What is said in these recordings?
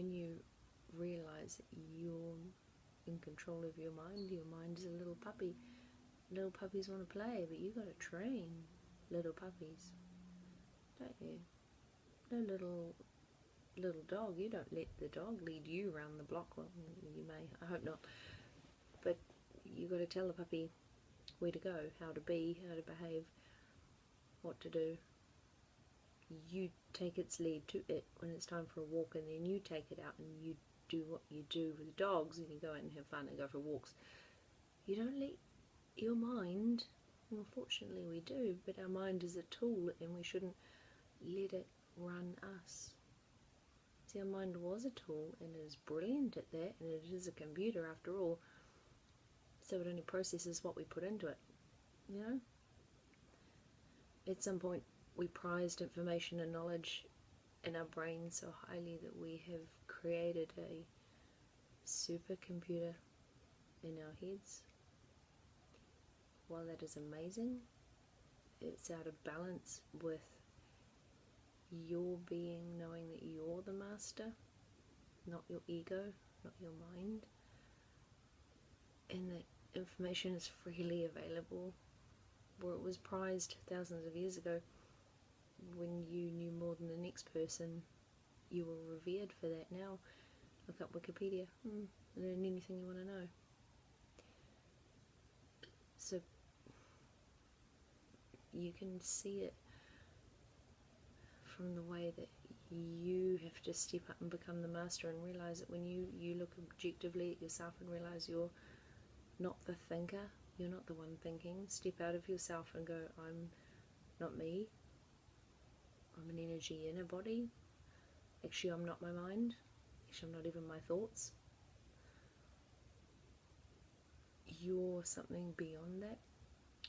when you realize that you're in control of your mind is a little puppy. Little puppies want to play, but you got to train little puppies, don't you? No little dog. You don't let the dog lead you around the block. Well, you may. I hope not. But you got to tell the puppy where to go, how to be, how to behave, what to do. You take its lead to it when it's time for a walk, and then you take it out and you do what you do with the dogs, and you go out and have fun and go for walks. You don't let your mind, well, fortunately we do, but our mind is a tool and we shouldn't let it run us. See, our mind was a tool and it is brilliant at that, and it is a computer after all, so it only processes what we put into it, you know? At some point we prized information and knowledge in our brains so highly that we have created a supercomputer in our heads. While that is amazing, it's out of balance with your being, knowing that you're the master, not your ego, not your mind, and that information is freely available. Where it was prized thousands of years ago, when you knew more than the next person, you were revered for that. Now, look up Wikipedia, learn anything you want to know. So you can see it from the way that you have to step up and become the master, and realize that when you look objectively at yourself and realize you're not the thinker, you're not the one thinking, step out of yourself and go, I'm not me, I'm an energy in a body, actually I'm not my mind, actually I'm not even my thoughts, you're something beyond that,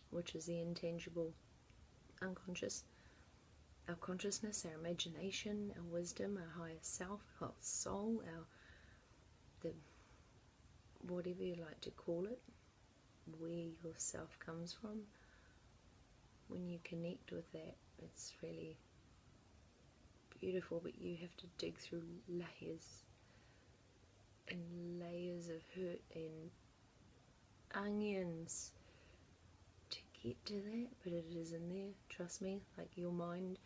which is the intangible unconscious, our consciousness, our imagination, our wisdom, our higher self, our soul, the whatever you like to call it, where your self comes from. When you connect with that, it's really beautiful, but you have to dig through layers and layers of hurt and onions to get to that, but it is in there, trust me. Like, your mind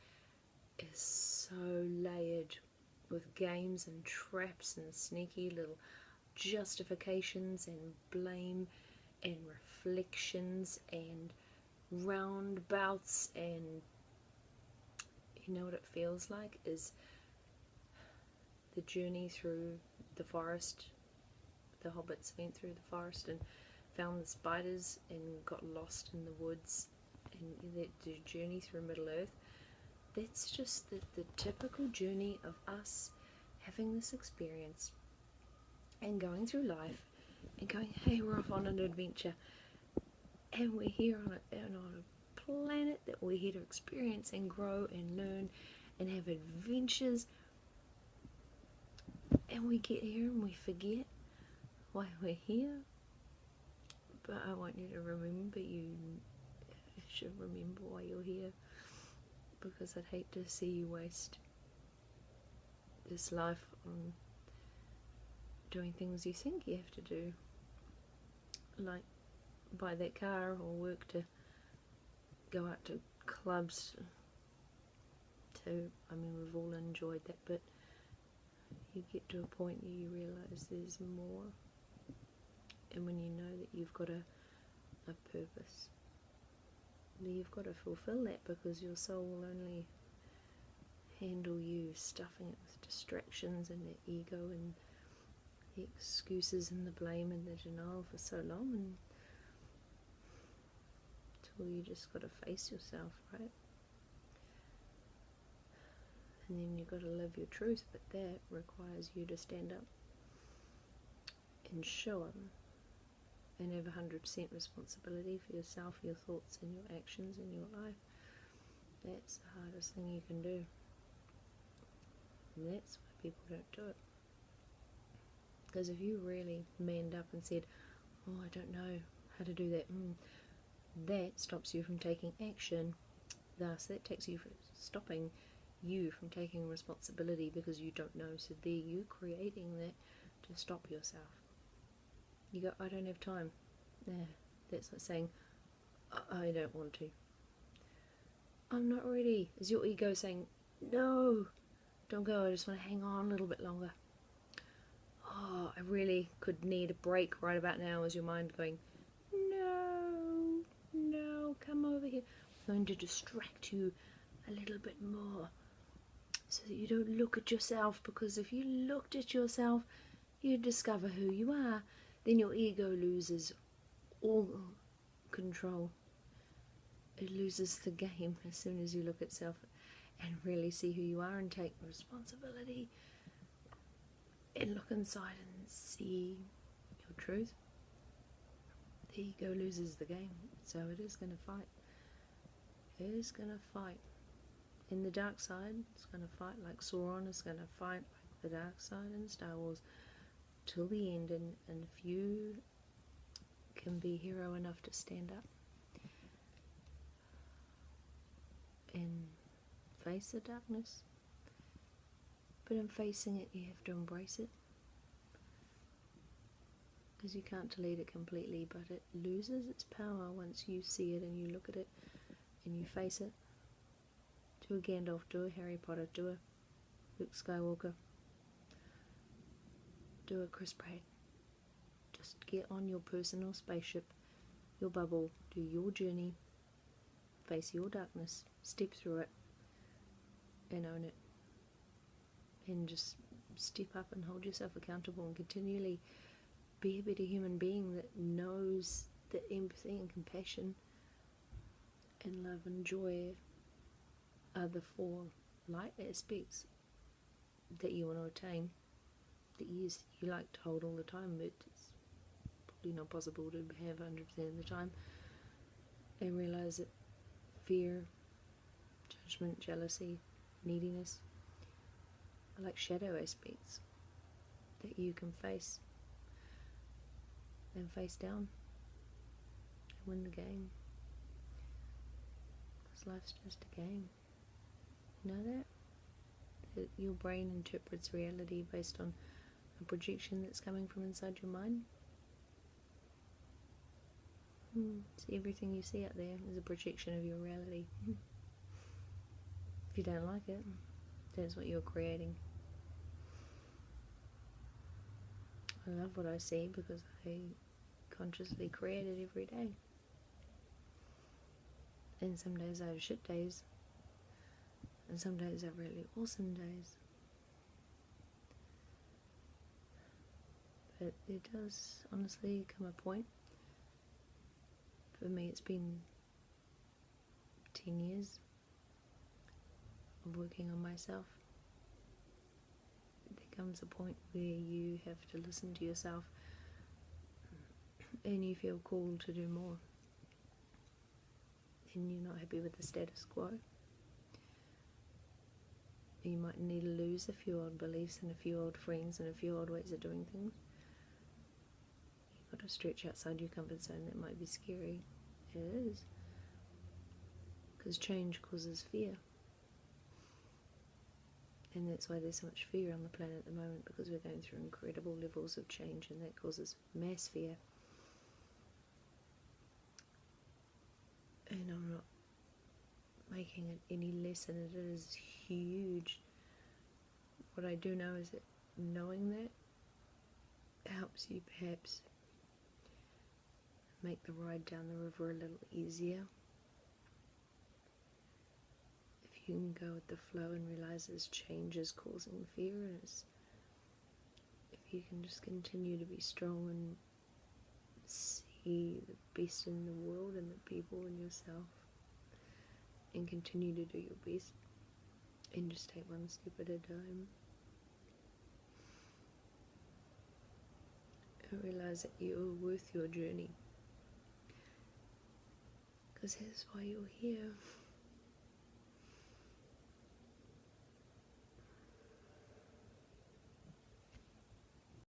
is so layered with games and traps and sneaky little justifications and blame and reflections and roundabouts, and you know what it feels like is the journey through the forest. The hobbits went through the forest and found the spiders and got lost in the woods, and the journey through Middle Earth. That's just the typical journey of us having this experience and going through life and going, hey, we're off on an adventure, and we're here on a planet that we're here to experience and grow and learn and have adventures, and we get here and we forget why we're here. But I want you to remember, you should remember why you're here, because I'd hate to see you waste this life on doing things you think you have to do, like buy that car or work to go out to clubs to, I mean, we've all enjoyed that, but you get to a point where you realise there's more, and when you know that you've got a purpose, you've got to fulfill that, because your soul will only handle you stuffing it with distractions and the ego and the excuses and the blame and the denial for so long, until you just got to face yourself, right? And then you've got to live your truth, but that requires you to stand up and show them and have 100% responsibility for yourself, your thoughts and your actions in your life. That's the hardest thing you can do, and that's why people don't do it. Because if you really manned up and said, oh, I don't know how to do that, that stops you from taking action. Thus, that takes you from stopping you from taking responsibility because you don't know. So there you creating that to stop yourself. You go, I don't have time. Nah, that's like saying, I don't want to. I'm not ready. Is your ego saying, no, don't go, I just want to hang on a little bit longer. Oh, I really could need a break right about now. Is your mind going, no, no, come over here. I'm going to distract you a little bit more so that you don't look at yourself, because if you looked at yourself, you'd discover who you are. Then your ego loses all control. It loses the game as soon as you look at self and really see who you are and take responsibility and look inside and see your truth. The ego loses the game, so it is going to fight. It is going to fight. In the dark side, it's going to fight like Sauron is going to fight like the dark side in Star Wars till the end, and if you can be hero enough to stand up and face the darkness, but in facing it you have to embrace it, because you can't delete it completely, but it loses its power once you see it and you look at it and you face it. Do a Gandalf, do a Harry Potter, do a Luke Skywalker, do a Chris Pratt. Just get on your personal spaceship, your bubble, do your journey, face your darkness, step through it, and own it. And just step up and hold yourself accountable and continually be a better human being that knows that empathy and compassion and love and joy are the four light aspects that you want to attain, that you like to hold all the time, but it's probably not possible to have 100% of the time. And realize that fear, judgment, jealousy, neediness are like shadow aspects that you can face and face down and win the game, because life's just a game. You know that your brain interprets reality based on a projection that's coming from inside your mind. So everything you see out there is a projection of your reality. If you don't like it, that's what you're creating. I love what I see because I consciously create it every day. And some days I have shit days, and some days are really awesome days. But there does honestly come a point, for me it's been 10 years of working on myself. There comes a point where you have to listen to yourself and you feel called to do more, and you're not happy with the status quo. You might need to lose a few old beliefs and a few old friends and a few old ways of doing things. You've got to stretch outside your comfort zone. That might be scary. It is. Because change causes fear. And that's why there's so much fear on the planet at the moment, because we're going through incredible levels of change, and that causes mass fear. And I'm not making it any less than it is huge. What I do know is that knowing that helps you perhaps make the ride down the river a little easier. If you can go with the flow and realize this change is causing fear, and if you can just continue to be strong and see the best in the world and the people and yourself, and continue to do your best and just take one step at a time, and realize that you're worth your journey, because that's why you're here.